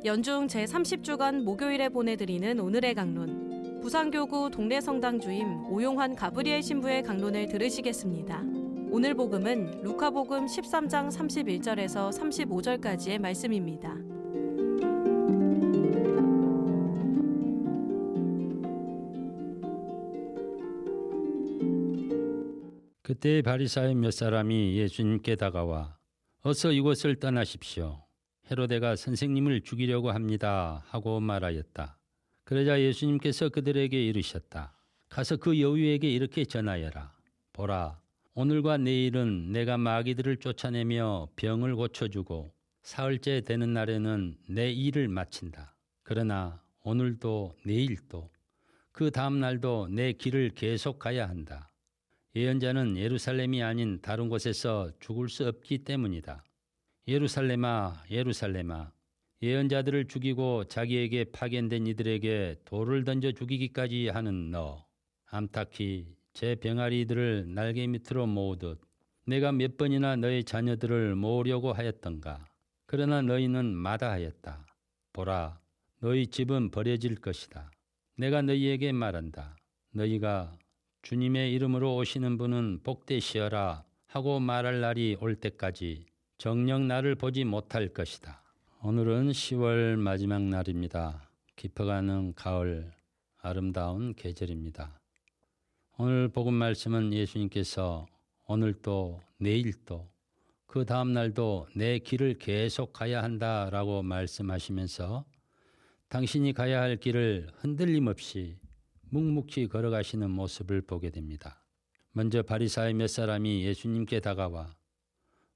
연중 제30주간 목요일에 보내드리는 오늘의 강론. 부산교구 동래성당 주임 오용환 가브리엘 신부의 강론을 들으시겠습니다. 오늘 복음은 루카복음 13장 31절에서 35절까지의 말씀입니다. 그때 바리사의 몇 사람이 예수님께 다가와 어서 이곳을 떠나십시오. 헤로데가 선생님을 죽이려고 합니다 하고 말하였다. 그러자 예수님께서 그들에게 이르셨다. 가서 그 여우에게 이렇게 전하여라. 보라, 오늘과 내일은 내가 마귀들을 쫓아내며 병을 고쳐주고 사흘째 되는 날에는 내 일을 마친다. 그러나 오늘도 내일도 그 다음 날도 내 길을 계속 가야 한다. 예언자는 예루살렘이 아닌 다른 곳에서 죽을 수 없기 때문이다. 예루살렘아, 예루살렘아, 예언자들을 죽이고 자기에게 파견된 이들에게 돌을 던져 죽이기까지 하는 너. 암탉이 제 병아리들을 날개 밑으로 모으듯 내가 몇 번이나 너의 자녀들을 모으려고 하였던가. 그러나 너희는 마다하였다. 보라, 너희 집은 버려질 것이다. 내가 너희에게 말한다. 너희가 주님의 이름으로 오시는 분은 복되시어라 하고 말할 날이 올 때까지 정녕 나를 보지 못할 것이다. 오늘은 10월 마지막 날입니다. 깊어가는 가을 아름다운 계절입니다. 오늘 복음 말씀은 예수님께서 오늘도 내일도 그 다음 날도 내 길을 계속 가야 한다라고 말씀하시면서 당신이 가야 할 길을 흔들림 없이 묵묵히 걸어가시는 모습을 보게 됩니다. 먼저 바리사의 몇 사람이 예수님께 다가와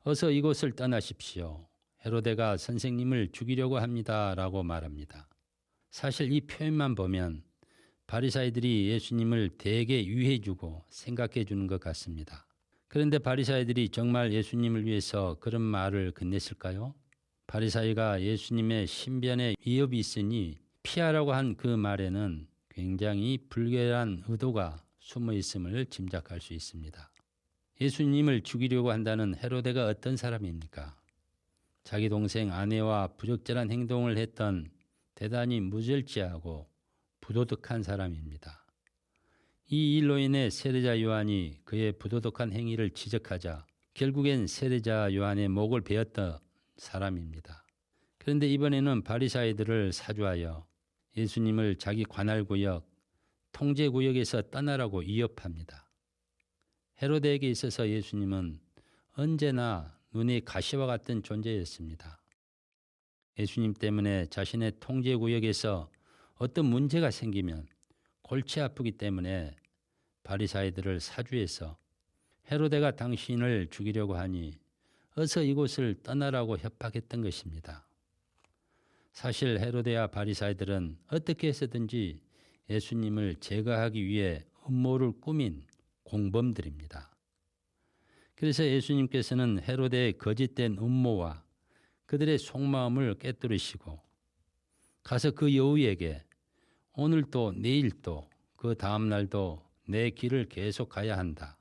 어서 이곳을 떠나십시오. 헤로데가 선생님을 죽이려고 합니다 라고 말합니다. 사실 이 표현만 보면 바리사이들이 예수님을 되게 유해주고 생각해 주는 것 같습니다. 그런데 바리사이들이 정말 예수님을 위해서 그런 말을 건넸을까요? 바리사이가 예수님의 신변에 위협이 있으니 피하라고 한 그 말에는 굉장히 불결한 의도가 숨어 있음을 짐작할 수 있습니다. 예수님을 죽이려고 한다는 헤로데가 어떤 사람입니까? 자기 동생 아내와 부적절한 행동을 했던 대단히 무절제하고 부도덕한 사람입니다. 이 일로 인해 세례자 요한이 그의 부도덕한 행위를 지적하자 결국엔 세례자 요한의 목을 베었던 사람입니다. 그런데 이번에는 바리사이들을 사주하여 예수님을 자기 관할구역, 통제구역에서 떠나라고 위협합니다. 헤로데에게 있어서 예수님은 언제나 눈의 가시와 같은 존재였습니다. 예수님 때문에 자신의 통제구역에서 어떤 문제가 생기면 골치 아프기 때문에 바리사이들을 사주해서 헤로데가 당신을 죽이려고 하니 어서 이곳을 떠나라고 협박했던 것입니다. 사실 헤로데와 바리사이들은 어떻게 해서든지 예수님을 제거하기 위해 음모를 꾸민 공범들입니다. 그래서 예수님께서는 헤로데의 거짓된 음모와 그들의 속마음을 꿰뚫으시고 가서 그 여우에게 오늘도 내일도 그 다음 날도 내 길을 계속 가야 한다.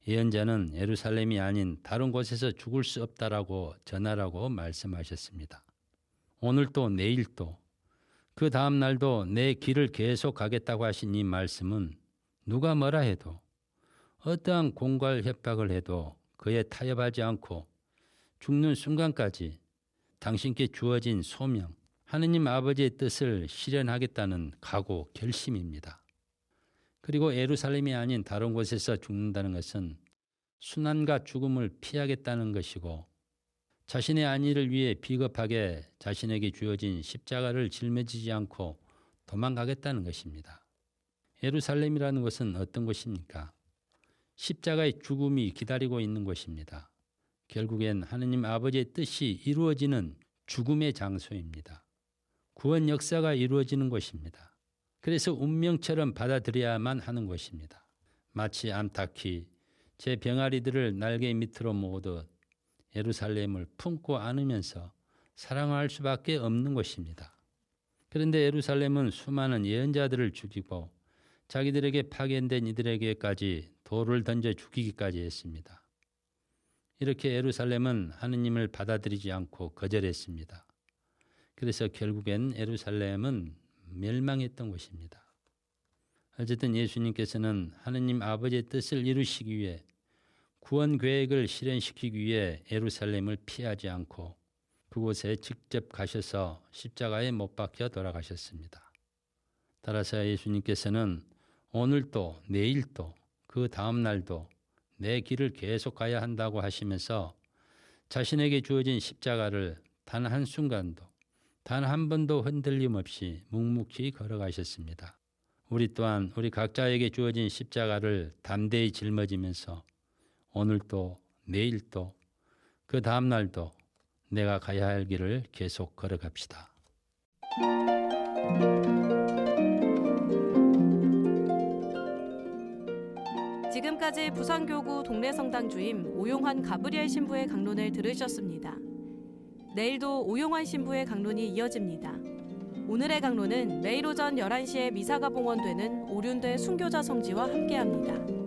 예언자는 예루살렘이 아닌 다른 곳에서 죽을 수 없다라고 전하라고 말씀하셨습니다. 오늘도 내일도 그 다음 날도 내 길을 계속 가겠다고 하신 이 말씀은 누가 뭐라 해도 어떠한 공갈 협박을 해도 그에 타협하지 않고 죽는 순간까지 당신께 주어진 소명, 하느님 아버지의 뜻을 실현하겠다는 각오, 결심입니다. 그리고 예루살렘이 아닌 다른 곳에서 죽는다는 것은 순환과 죽음을 피하겠다는 것이고 자신의 안위를 위해 비겁하게 자신에게 주어진 십자가를 짊어지지 않고 도망가겠다는 것입니다. 예루살렘이라는 것은 어떤 곳입니까? 십자가의 죽음이 기다리고 있는 곳입니다. 결국엔 하느님 아버지의 뜻이 이루어지는 죽음의 장소입니다. 구원 역사가 이루어지는 곳입니다. 그래서 운명처럼 받아들여야만 하는 곳입니다. 마치 암탉이 제 병아리들을 날개 밑으로 모으듯 예루살렘을 품고 안으면서 사랑할 수밖에 없는 곳입니다. 그런데 예루살렘은 수많은 예언자들을 죽이고 자기들에게 파견된 이들에게까지 돌을 던져 죽이기까지 했습니다. 이렇게 예루살렘은 하느님을 받아들이지 않고 거절했습니다. 그래서 결국엔 예루살렘은 멸망했던 것입니다. 어쨌든 예수님께서는 하느님 아버지의 뜻을 이루시기 위해 구원 계획을 실현시키기 위해 예루살렘을 피하지 않고 그곳에 직접 가셔서 십자가에 못 박혀 돌아가셨습니다. 따라서 예수님께서는 오늘도 내일도 그 다음 날도 내 길을 계속 가야 한다고 하시면서 자신에게 주어진 십자가를 단 한순간도 단 한 번도 흔들림 없이 묵묵히 걸어가셨습니다. 우리 또한 우리 각자에게 주어진 십자가를 담대히 짊어지면서 오늘도 내일도 그 다음 날도 내가 가야 할 길을 계속 걸어갑시다. 지금까지 부산교구 동래성당 주임 오용환 가브리엘 신부의 강론을 들으셨습니다. 내일도 오용환 신부의 강론이 이어집니다. 오늘의 강론은 매일 오전 11시에 미사가 봉헌되는 오륜대 순교자 성지와 함께합니다.